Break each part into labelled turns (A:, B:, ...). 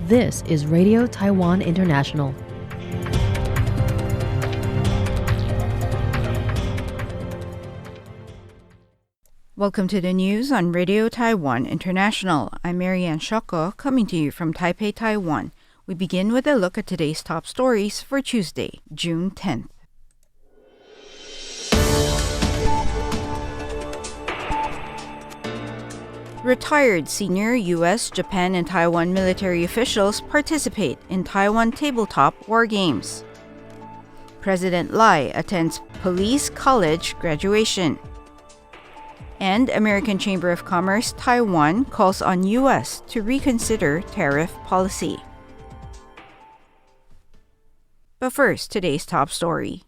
A: This is Radio Taiwan International.
B: Welcome to the news on Radio Taiwan International. I'm Marianne Shoko, coming to you from Taipei, Taiwan. We begin with a look at today's top stories for Tuesday, June 10th. Retired senior U.S., Japan, and Taiwan military officials participate in Taiwan tabletop war games. President Lai attends Police College graduation. And American Chamber of Commerce Taiwan calls on U.S. to reconsider tariff policy. But first, today's top story.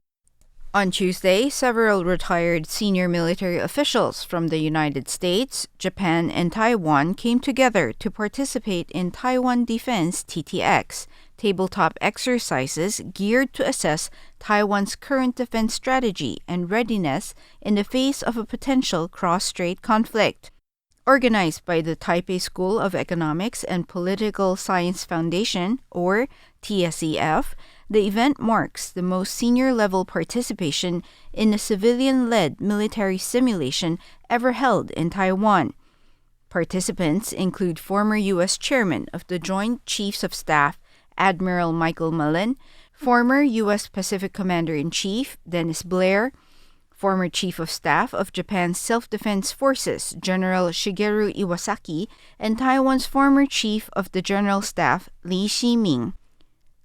B: On Tuesday, several retired senior military officials from the United States, Japan, and Taiwan came together to participate in Taiwan Defense TTX, tabletop exercises geared to assess Taiwan's current defense strategy and readiness in the face of a potential cross-strait conflict. Organized by the Taipei School of Economics and Political Science Foundation, or TSEF, the event marks the most senior-level participation in a civilian-led military simulation ever held in Taiwan. Participants include former U.S. Chairman of the Joint Chiefs of Staff, Admiral Michael Mullen, former U.S. Pacific Commander-in-Chief, Dennis Blair, former Chief of Staff of Japan's Self-Defense Forces, General Shigeru Iwasaki, and Taiwan's former Chief of the General Staff, Li Ximing.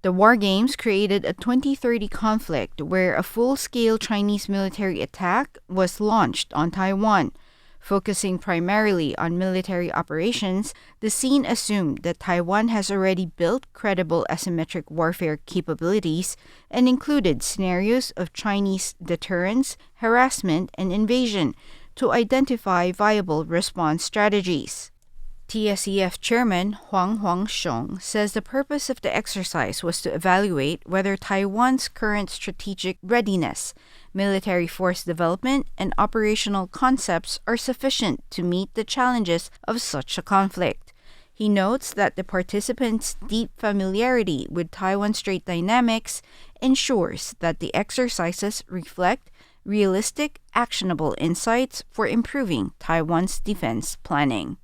B: The war games created a 2030 conflict where a full-scale Chinese military attack was launched on Taiwan. Focusing primarily on military operations, the scene assumed that Taiwan has already built credible asymmetric warfare capabilities and included scenarios of Chinese deterrence, harassment, and invasion to identify viable response strategies. TSEF Chairman Huang Huangsheng says the purpose of the exercise was to evaluate whether Taiwan's current strategic readiness, military force development, and operational concepts are sufficient to meet the challenges of such a conflict. He notes that the participants' deep familiarity with Taiwan Strait dynamics ensures that the exercises reflect realistic, actionable insights for improving Taiwan's defense planning.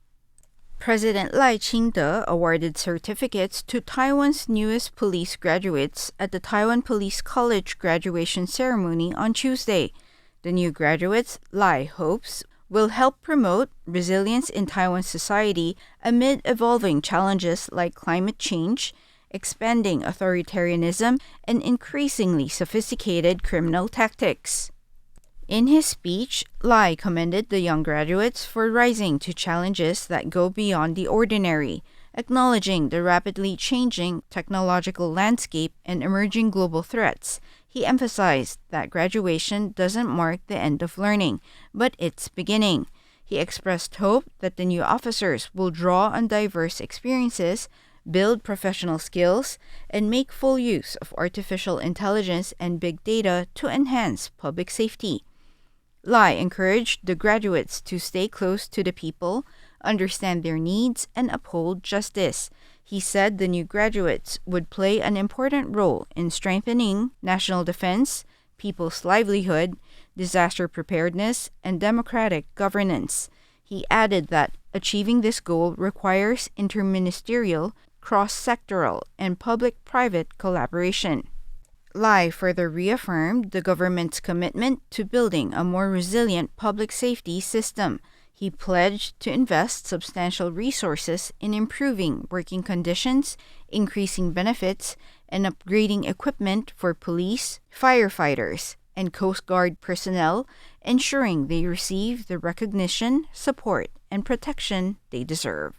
B: President Lai Ching-te awarded certificates to Taiwan's newest police graduates at the Taiwan Police College graduation ceremony on Tuesday. The new graduates, Lai hopes, will help promote resilience in Taiwan society amid evolving challenges like climate change, expanding authoritarianism, and increasingly sophisticated criminal tactics. In his speech, Lai commended the young graduates for rising to challenges that go beyond the ordinary, acknowledging the rapidly changing technological landscape and emerging global threats. He emphasized that graduation doesn't mark the end of learning, but its beginning. He expressed hope that the new officers will draw on diverse experiences, build professional skills, and make full use of artificial intelligence and big data to enhance public safety. Lai encouraged the graduates to stay close to the people, understand their needs, and uphold justice. He said the new graduates would play an important role in strengthening national defense, people's livelihood, disaster preparedness, and democratic governance. He added that achieving this goal requires interministerial, cross-sectoral, and public-private collaboration. Lai further reaffirmed the government's commitment to building a more resilient public safety system. He pledged to invest substantial resources in improving working conditions, increasing benefits, and upgrading equipment for police, firefighters, and Coast Guard personnel, ensuring they receive the recognition, support, and protection they deserve.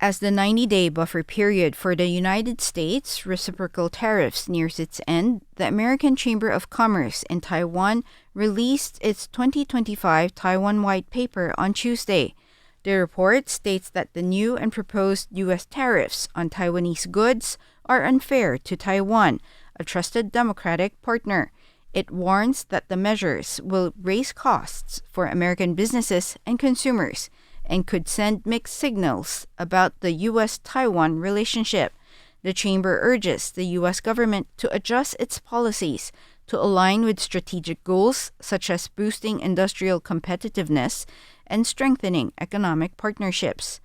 B: As the 90-day buffer period for the United States reciprocal tariffs nears its end, the American Chamber of Commerce in Taiwan released its 2025 Taiwan White Paper on Tuesday. The report states that the new and proposed U.S. tariffs on Taiwanese goods are unfair to Taiwan, a trusted democratic partner. It warns that the measures will raise costs for American businesses and consumers and could send mixed signals about the U.S.-Taiwan relationship. The chamber urges the U.S. government to adjust its policies to align with strategic goals such as boosting industrial competitiveness and strengthening economic partnerships.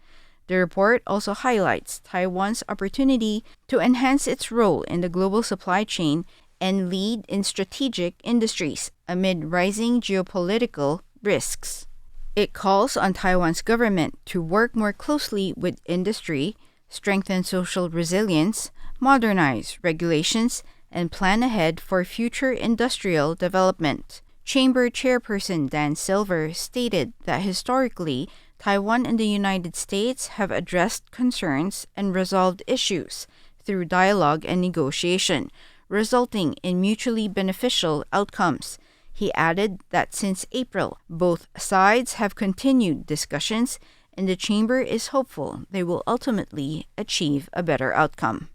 B: The report also highlights Taiwan's opportunity to enhance its role in the global supply chain and lead in strategic industries amid rising geopolitical risks. It calls on Taiwan's government to work more closely with industry, strengthen social resilience, modernize regulations, and plan ahead for future industrial development. Chamber Chairperson Dan Silver stated that historically, Taiwan and the United States have addressed concerns and resolved issues through dialogue and negotiation, resulting in mutually beneficial outcomes. He added that since April, both sides have continued discussions, and the chamber is hopeful they will ultimately achieve a better outcome.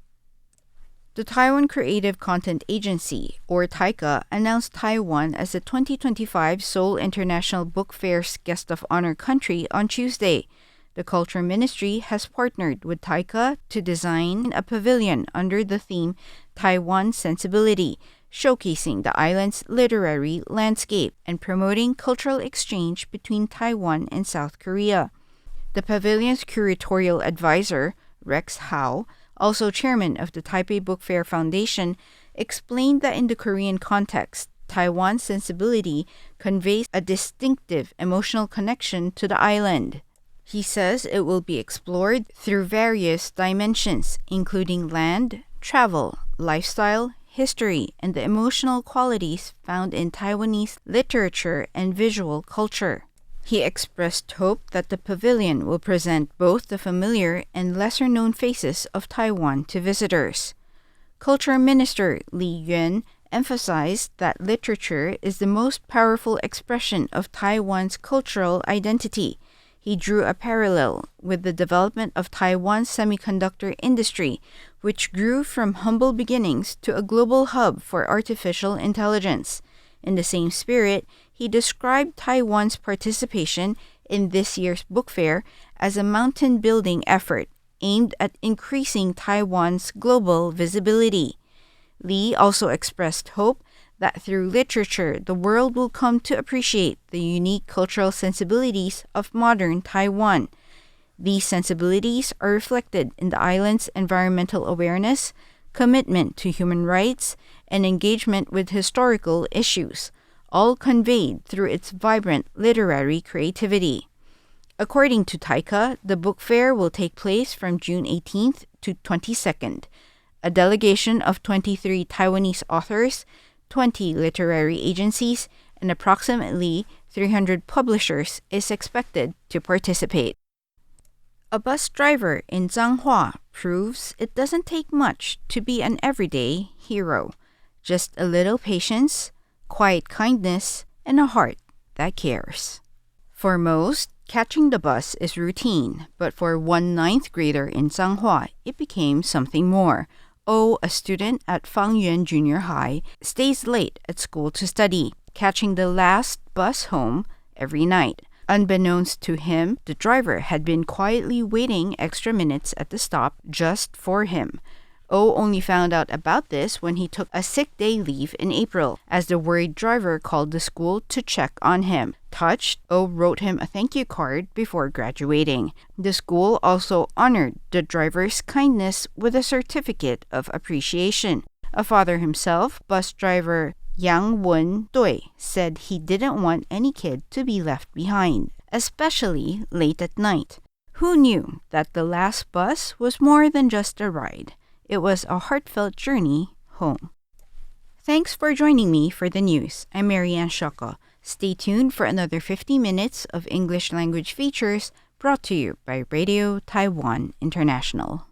B: The Taiwan Creative Content Agency, or TAICA, announced Taiwan as the 2025 Seoul International Book Fair's guest of honor country on Tuesday. The Culture Ministry has partnered with TAICA to design a pavilion under the theme Taiwan Sensibility, showcasing the island's literary landscape and promoting cultural exchange between Taiwan and South Korea. The pavilion's curatorial advisor, Rex Howe, also chairman of the Taipei Book Fair Foundation, explained that in the Korean context, Taiwan's sensibility conveys a distinctive emotional connection to the island. He says it will be explored through various dimensions, including land, travel, lifestyle, history, and the emotional qualities found in Taiwanese literature and visual culture. He expressed hope that the pavilion will present both the familiar and lesser-known faces of Taiwan to visitors. Culture Minister Li Yuan emphasized that literature is the most powerful expression of Taiwan's cultural identity. He drew a parallel with the development of Taiwan's semiconductor industry, which grew from humble beginnings to a global hub for artificial intelligence. In the same spirit, he described Taiwan's participation in this year's book fair as a mountain-building effort aimed at increasing Taiwan's global visibility. Li also expressed hope that through literature, the world will come to appreciate the unique cultural sensibilities of modern Taiwan. These sensibilities are reflected in the island's environmental awareness, commitment to human rights, and engagement with historical issues, all conveyed through its vibrant literary creativity. According to TAICA, the book fair will take place from June 18th to 22nd. A delegation of 23 Taiwanese authors, 20 literary agencies, and approximately 300 publishers is expected to participate. A bus driver in Zhanghua proves it doesn't take much to be an everyday hero. Just a little patience, quiet kindness, and a heart that cares. For most, catching the bus is routine, but for one ninth grader in Zhanghua, it became something more. A student at Fangyuan Junior High, stays late at school to study, catching the last bus home every night. Unbeknownst to him, the driver had been quietly waiting extra minutes at the stop just for him. Only found out about this when he took a sick day leave in April, as the worried driver called the school to check on him. Touched, wrote him a thank you card before graduating. The school also honored the driver's kindness with a certificate of appreciation. A father himself, bus driver Yang Wen-dui, said he didn't want any kid to be left behind, especially late at night. Who knew that the last bus was more than just a ride? It was a heartfelt journey home. Thanks for joining me for the news. I'm Marianne Shoko. Stay tuned for another 50 minutes of English language features brought to you by Radio Taiwan International.